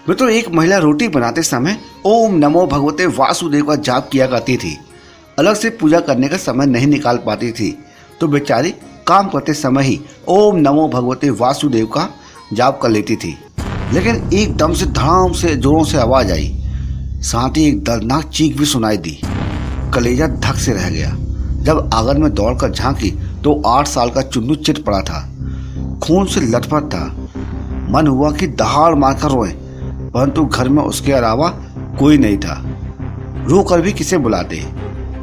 मित्रों, एक महिला रोटी बनाते समय ओम नमो भगवते वासुदेव का जाप किया करती थी। अलग से पूजा करने का समय नहीं निकाल पाती थी, तो बेचारी काम करते समय ही ओम नमो भगवते वासुदेव का जाप कर लेती थी। लेकिन एकदम से धड़ाम से जोरों से आवाज आई, साथ ही एक दर्दनाक चीख भी सुनाई दी। कलेजा धक से रह गया। जब आंगन में दौड़कर झांकी तो 8 साल का चुन्नू चित पड़ा था, खून से लथपथ था। मन हुआ कि दहाड़ मारकर रोए, परंतु घर में उसके अलावा कोई नहीं था। रो कर भी किसे बुलाते,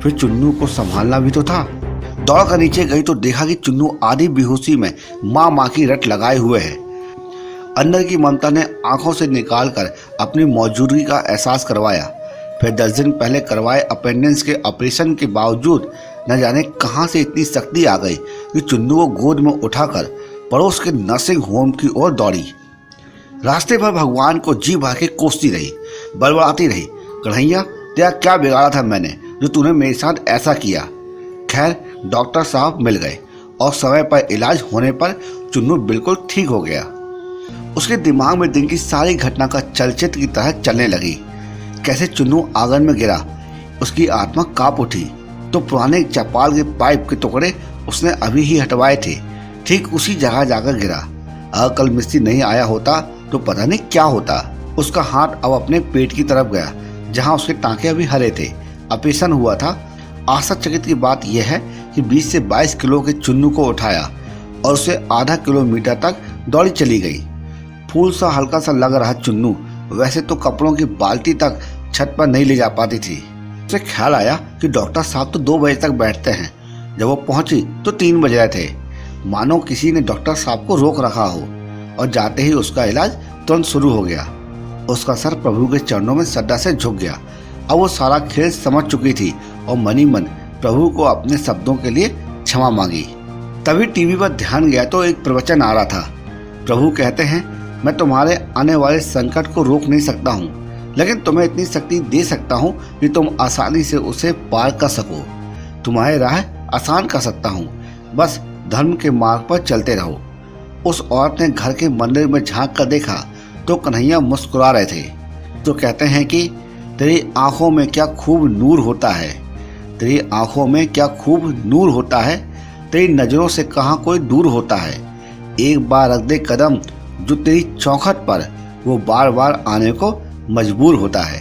फिर चुन्नू को संभालना भी तो था। दौड़कर नीचे गई तो देखा कि चुन्नू आधी बेहोशी में माँ की रट लगाए हुए है। अंदर की ममता ने आंखों से निकालकर अपनी मौजूदगी का एहसास करवाया। फिर 10 दिन पहले करवाए अपेंडिक्स के ऑपरेशन के बावजूद न जाने कहां से इतनी शक्ति आ गई कि चुन्नू को गोद में उठाकर पड़ोस के नर्सिंग होम की ओर दौड़ी। रास्ते भर भगवान को जी भर के कोसती रही, बड़बड़ाती रही, कन्हैया तेरा क्या बिगाड़ा था मैंने जो तूने मेरे साथ ऐसा किया। खैर डॉक्टर साहब मिल गए और समय पर इलाज होने पर चुन्नू बिल्कुल ठीक हो गया। उसके दिमाग में दिन की सारी घटना का चलचित्र की तरह चलने लगी। कैसे चुन्नू आंगन में गिरा, उसकी आत्मा कांप उठी, तो पुराने चपाल के पाइप के टुकड़े उसने अभी ही हटवाए थे, ठीक उसी जगह जाकर गिरा। अगर कल मिस्त्री नहीं आया होता तो पता नहीं क्या होता। उसका हाथ अब अपने पेट की तरफ गया, जहां उसके टांके अभी हरे थे। ऑपरेशन हुआ था। आश्चर्यचकित की बात यह है कि 20 से 22 किलो के चुन्नू को उठाया और उसे आधा किलोमीटर तक दौड़ी चली गई। फूल सा हल्का सा लग रहा चुन्नू वैसे तो कपड़ों की बाल्टी तक छत पर नहीं ले जा पाती थी। उसे ख्याल आया कि डॉक्टर साहब तो 2 बजे तक बैठते हैं। जब वो पहुंची तो 3 बज रहे थे, मानो किसी ने डॉक्टर साहब को रोक रखा हो। और जाते ही उसका इलाज तुरंत शुरू हो गया। उसका सर प्रभु के चरणों में श्रद्धा से झुक गया। अब वो सारा खेल समझ चुकी थी और मनी मन प्रभु को अपने शब्दों के लिए क्षमा मांगी। तभी टीवी पर ध्यान गया तो एक प्रवचन आ रहा था। प्रभु कहते हैं, मैं तुम्हारे आने वाले संकट को रोक नहीं सकता हूँ, लेकिन तुम्हें इतनी शक्ति दे सकता हूँ कि तुम आसानी से उसे पार कर सको। तुम्हारी राह आसान कर सकता हूँ, बस धर्म के मार्ग पर चलते रहो। उस औरत ने घर के मंदिर में झांक कर देखा तो कन्हैया मुस्कुरा रहे थे। तो कहते हैं कि तेरी आंखों में क्या खूब नूर होता है, तेरी आंखों में क्या खूब नूर होता है, तेरी नजरों से कहाँ कोई दूर होता है। एक बार रख दे कदम जो तेरी चौखट पर, वो बार बार आने को मजबूर होता है।